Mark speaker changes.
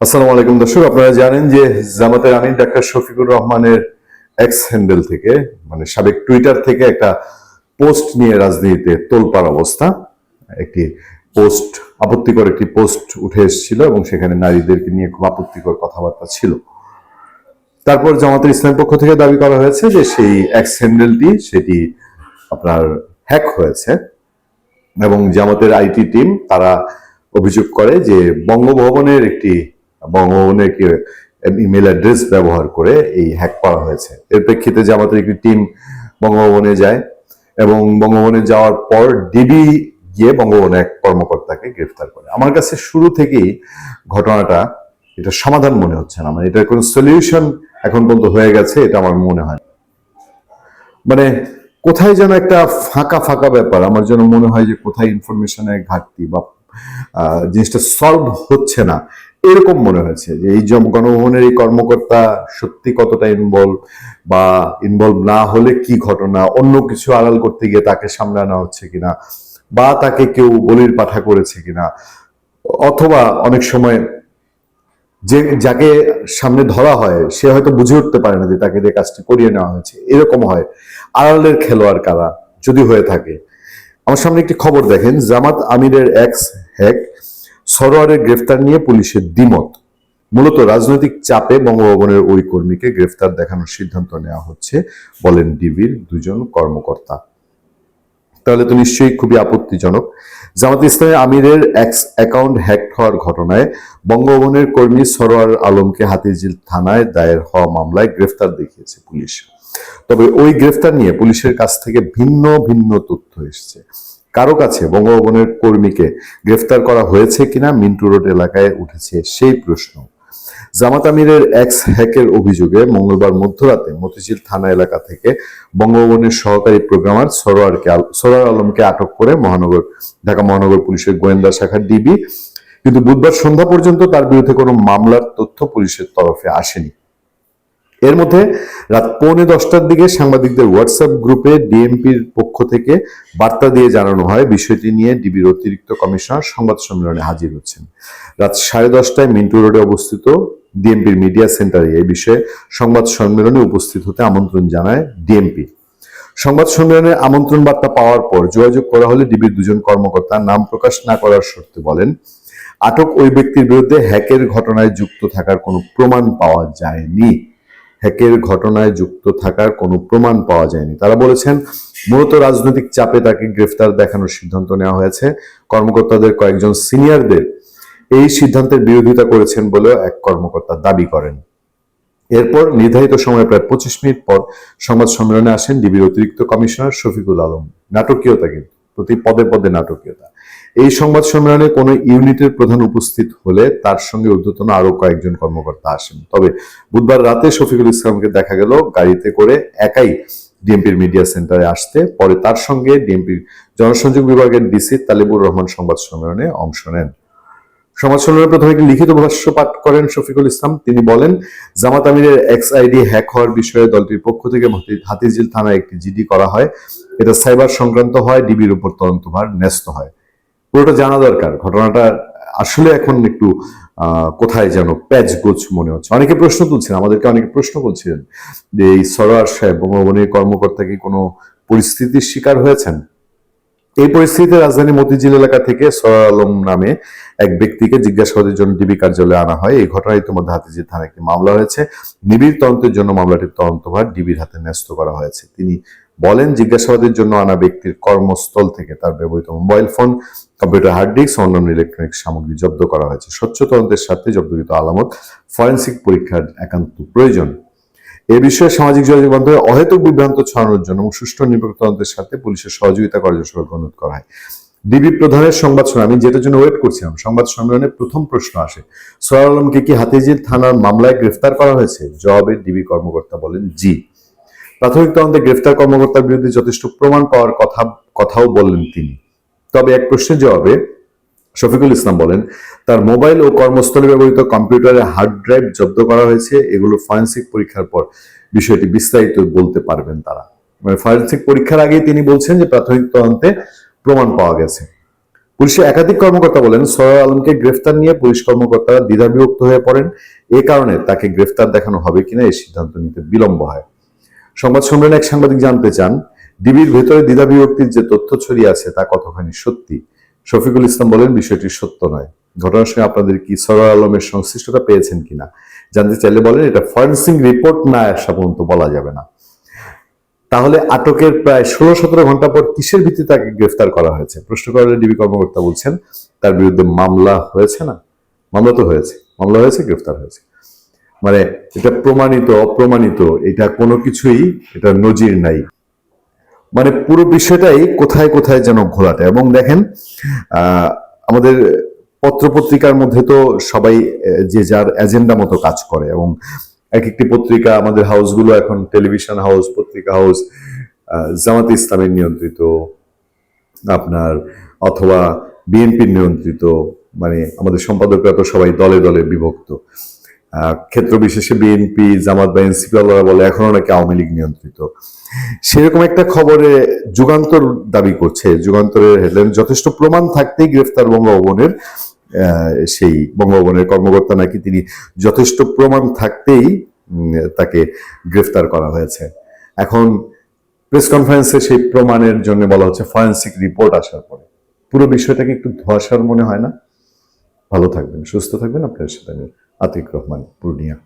Speaker 1: আসসালামু আলাইকুম দর্শক, আপনারা জানেন যে জামাতের আমির ডাক্তার শফিকুর রহমানের এক্স হ্যান্ডেল থেকে মানে সাবেক টুইটার থেকে একটা পোস্ট নিয়ে রাজনীতিতে তোলপাড় অবস্থা। একটি পোস্ট, আপত্তিকর একটি পোস্ট উঠে এসেছিল এবং সেখানে নারীদেরকে নিয়ে খুব আপত্তিকর কথাবার্তা ছিল। তারপর জামাতের ইসলামের পক্ষ থেকে দাবি করা হয়েছে যে সেই এক্স হ্যান্ডেলটি সেটি আপনার হ্যাক হয়েছে এবং জামাতের আইটি টিম তারা অভিযোগ করে যে বঙ্গভবনের একটি ইমেল অ্যাড্রেস ব্যবহার করে এই হ্যাক করা হয়েছে। এর প্রেক্ষিতে জামাতের একটি টিম বঙ্গভবনে যায় এবং বঙ্গভবনে যাওয়ার পর ডিবি গিয়ে বঙ্গভবনে এক কর্মকর্তাকে গ্রেফতার করে। আমার কাছে শুরু থেকেই ঘটনাটা এটা সমাধান মনে হচ্ছে না, মানে এটার কোনো সলিউশন এখন পর্যন্ত হয়ে গেছে এটা আমার মনে হয়। মানে কোথায় যেন একটা ফাঁকা ফাঁকা ব্যাপার, আমার যেন মনে হয় যে কোথায় ইনফরমেশনের ঘাটতি বা জিনিসটা সলভ হচ্ছে না এরকম মনে হয়েছে। যে এই গণভবনের এই কর্মকর্তা সত্যি কতটা ইনভলভ না হলে কি ঘটনা, অন্য কিছু আড়াল করতে গিয়ে তাকে সামনে আনা হচ্ছে কিনা, বা তাকে কেউ বলির পাঠা করেছে কিনা, অথবা অনেক সময় যে যাকে সামনে ধরা হয় সে হয়তো বুঝে উঠতে পারে না যে তাকে দিয়ে কাজটি করিয়ে নেওয়া হয়েছে, এরকম হয়। আড়ালের খেলোয়াড় কারা যদি হয়ে থাকে। আমার সামনে একটি খবর দেখেন, জামাত আমিরের এক্স হ্যাক সরোয়ারের গ্রেফতার নিয়ে পুলিশের দ্বিমত। মূলত রাজনৈতিক চাপে বঙ্গভবনের ওই কর্মীকে গ্রেফতার দেখানোর সিদ্ধান্ত নেওয়া হচ্ছে বলেন ডিবির দুজন কর্মকর্তা। তাহলে তো নিশ্চয়ই খুবই আপত্তিজনক। জামাত ইসলামী আমিরের এক্স অ্যাকাউন্ট হ্যাক হওয়ার ঘটনায় বঙ্গভবনের কর্মী সরোয়ার আলমকে হাতিঝিল থানায় দায়ের হওয়া মামলায় গ্রেফতার দেখিয়েছে পুলিশ। তবে ওই গ্রেফতার নিয়ে পুলিশের কাছ থেকে ভিন্ন ভিন্ন তথ্য এসেছে। কারো কাছে বঙ্গভবনের কর্মীকে গ্রেফতার করা হয়েছে কিনা মিন্টু রোড এলাকায় উঠেছে সেই প্রশ্ন। জামাত আমিরের এক্স হ্যাকের অভিযোগে মঙ্গলবার মধ্যরাতে মতিঝিল থানা এলাকা থেকে বঙ্গভবনের সহকারী প্রোগ্রামার সরোয়ার আলমকে আটক করে ঢাকা মহানগর পুলিশের গোয়েন্দা শাখার ডিবি। কিন্তু বুধবার সন্ধ্যা পর্যন্ত তার বিরুদ্ধে কোনো মামলার তথ্য পুলিশের তরফে আসেনি। এর মধ্যে রাত 9:45টার দিকে সাংবাদিকদের হোয়াটসঅ্যাপ গ্রুপে ডিএমপির পক্ষ থেকে বার্তা দিয়ে জানানো হয় বিষয়টি নিয়ে ডিবির অতিরিক্ত কমিশনার সংবাদ সম্মেলনে হাজির হচ্ছেন। রাত 10:30টায় মিন্টু রোডে অবস্থিত ডিএমপির মিডিয়া সেন্টারে এই বিষয়ে সংবাদ সম্মেলনে উপস্থিত হতে আমন্ত্রণ জানায় ডিএমপি। সংবাদ সম্মেলনে আমন্ত্রণ বার্তা পাওয়ার পর যোগাযোগ করা হলে ডিবির দুজন কর্মকর্তা নাম প্রকাশ না করার শর্তে বলেন, আটক ওই ব্যক্তির বিরুদ্ধে হ্যাকের ঘটনায় যুক্ত থাকার কোনো প্রমাণ পাওয়া যায়নি। হ্যাকের ঘটনায় যুক্ত থাকার কোনো প্রমাণ পাওয়া যায়নি। তারা বলেছেন, মূলত রাজনৈতিক চাপে তাকে গ্রেফতার দেখানোর সিদ্ধান্ত নেওয়া হয়েছে। কর্মকর্তাদের কয়েকজন সিনিয়রদের এই সিদ্ধান্তের বিরোধিতা করেছেন বলেও এক কর্মকর্তা দাবি করেন। এরপর নির্ধারিত সময় প্রায় 25 মিনিট পর সংবাদ সম্মেলনে আসেন ডিবির অতিরিক্ত কমিশনার শফিকুল আলম। নাটকীয়তা, কিন্তু প্রতি পদে পদে নাটকীয়তা। এই সংবাদ সম্মেলনে কোনো ইউনিটের প্রধান উপস্থিত হলে তার সঙ্গে ঊর্ধ্বতন আরো কয়েকজন কর্মকর্তা আসেন। তবে বুধবার রাতে শফিকুল ইসলামকে দেখা গেল গাড়িতে করে একাই ডিএমপির মিডিয়া সেন্টারে আসতে। পরে তার সঙ্গে ডিএমপির জনসংযোগ বিভাগের ডিসি তালিবুর রহমান সংবাদ সম্মেলনে অংশ নেন। সংবাদ সম্মেলনে প্রথমে একটি লিখিত ভাষ্য পাঠ করেন শফিকুল ইসলাম। তিনি বলেন, জামাত আমিরের এক্স আইডি হ্যাক হওয়ার বিষয়ে দলটির পক্ষ থেকে হাতিঝিল থানায় একটি জিডি করা হয়। এটা সাইবার সংক্রান্ত হয়, ডিবির উপর তদন্তভার ন্যস্ত হয়। পুরোটা জানা দরকার। ঘটনাটা আসলে এখন একটু কোথায় যেন প্যাচ গোছ মনে হচ্ছে। অনেকে প্রশ্ন তুলছেন, আমাদেরকে অনেকে প্রশ্ন করছিলেন যে এই সরোয়ার সাহেব বঙ্গভবনের কর্মকর্তা কি কোনো পরিস্থিতির শিকার হয়েছেন। এই পরিস্থিতিতে রাজধানী মতিঝিল এলাকা থেকে সরোয়ার আলম নামে এক ব্যক্তিকে জিজ্ঞাসাবাদের জন্য ডিবি কার্যালয়ে আনা হয়। এই ঘটনায় ইতিমধ্যে হাতিঝিল থানায় একটি মামলা হয়েছে। নিবিড় তদন্তের জন্য মামলাটির তদন্তভার ডিবির হাতে ন্যস্ত করা হয়েছে। তিনি বলেন, জিজ্ঞাসাবাদের জন্য আনা ব্যক্তির কর্মস্থল থেকে তার ব্যবহৃত mobile phone, computer hard disk ও অন্যান্য ইলেকট্রনিক সামগ্রী জব্দ করা হয়েছে। স্বচ্ছ তদন্তের স্বার্থে জব্দকৃত আলামত ফরেনসিক পরীক্ষার একান্ত প্রয়োজন। এ বিষয়ে সামাজিক যোগাযোগ মাধ্যমে অহেতুক বিভ্রান্ত ছড়ানোর জন্য এবং সুষ্ঠু নিরপেক্ষ তদন্তের সাথে পুলিশের সহযোগিতা করার জন্য সকলকে অনুরোধ করা হয়। ডিবি প্রধানের সংবাদ সম্মেলন, আমি যেটার জন্য ওয়েট করছিলাম, সংবাদ সম্মেলনে প্রথম প্রশ্ন আসে, সরোয়ার আলমকে কি হাতিঝিল থানার মামলায় গ্রেফতার করা হয়েছে? জবাবে ডিবি কর্মকর্তা বলেন, জি। প্রাথমিক তদন্তে গ্রেফতার কর্মকর্তার বিরুদ্ধে যথেষ্ট প্রমাণ পাওয়ার কথাও বললেন তিনি। তবে এক প্রশ্নের জবাবে শফিকুল ইসলাম বলেন, তার মোবাইল ও কর্মস্থলে ব্যবহৃত কম্পিউটারের হার্ড ড্রাইভ জব্দ করা হয়েছে। এগুলো ফরেনসিক পরীক্ষার পর বিষয়টি বিস্তারিত বলতে পারবেন তারা। মানে ফরেনসিক পরীক্ষার আগেই তিনি বলছেন যে প্রাথমিক তদন্তে প্রমাণ পাওয়া গেছে। পুলিশের একাধিক কর্মকর্তা বলেন সরোয়ার আলমকে গ্রেফতার নিয়ে পুলিশ কর্মকর্তারা দ্বিধাবিভক্ত হয়ে পড়েন। এ কারণে তাকে গ্রেফতার দেখানো হবে কিনা এই সিদ্ধান্ত নিতে বিলম্ব হয়। সংবাদ সম্মেলনে এক সাংবাদিক জানতে চান, ডিবির ভেতরে দ্বিধাবিভক্তির যে তথ্য ছড়িয়ে আছে তা কতখানি সত্যি। শফিকুল ইসলাম বলেন, বিষয়টি সত্য নয়। ঘটনার সঙ্গে আপনাদের কি সরোয়ার আলমের সংশ্লিষ্টতা পেয়েছেন কিনা জানতে চাইলে বলেন, এটা ফরেন্সিক রিপোর্ট না আসা পর্যন্ত বলা যাবে না। তাহলে আটকের প্রায় 16-17 ঘন্টা পর কিসের ভিত্তিতে তাকে গ্রেফতার করা হয়েছে প্রশ্ন করলে ডিবি কর্মকর্তা বলছেন, তার বিরুদ্ধে মামলা হয়েছে না? মামলা তো হয়েছে, মামলা হয়েছে, গ্রেফতার হয়েছে। মানে এটা প্রমাণিত অপ্রমাণিত এটা কোনো কিছুই এটা নজির নাই। মানে পুরো বিষয়টাই কোথায় কোথায় যেন ঘোলাটে। এবং দেখেন আমাদের পত্রপত্রিকার মধ্যে তো সবাই যে যার এজেন্ডা মতো কাজ করে, এবং এক একটি পত্রিকা, আমাদের হাউসগুলো এখন টেলিভিশন হাউস, পত্রিকা হাউস জামাত ইসলামের নিয়ন্ত্রিত, আপনার অথবা বিএনপির নিয়ন্ত্রিত। মানে আমাদের সম্পাদকরা তো সবাই দলে দলে বিভক্ত। ক্ষেত্র বিশেষে বিএনপি, জামাত বা এনসিপি বলে এখনো নাকি আওয়ামী লীগ নিয়ন্ত্রিত। সেরকম একটা খবরে যুগান্তর দাবি করছে, যুগান্তরের হেডলাইন, যথেষ্ট প্রমাণ থাকতেই গ্রেফতার বঙ্গভবনের সেই বঙ্গভবনের কর্মকর্তা নাকি তিনি যথেষ্ট প্রমাণ থাকতেই তাকে গ্রেফতার করা হয়েছে। এখন প্রেস কনফারেন্সে সেই প্রমাণের জন্য বলা হচ্ছে ফরেন্সিক রিপোর্ট আসার পরে। পুরো বিষয়টাকে একটু ধোঁয়াশার মনে হয় না? ভালো থাকবেন, সুস্থ থাকবেন। আপনার সাথে আমি আতিক রহমান, পূর্ণিয়া।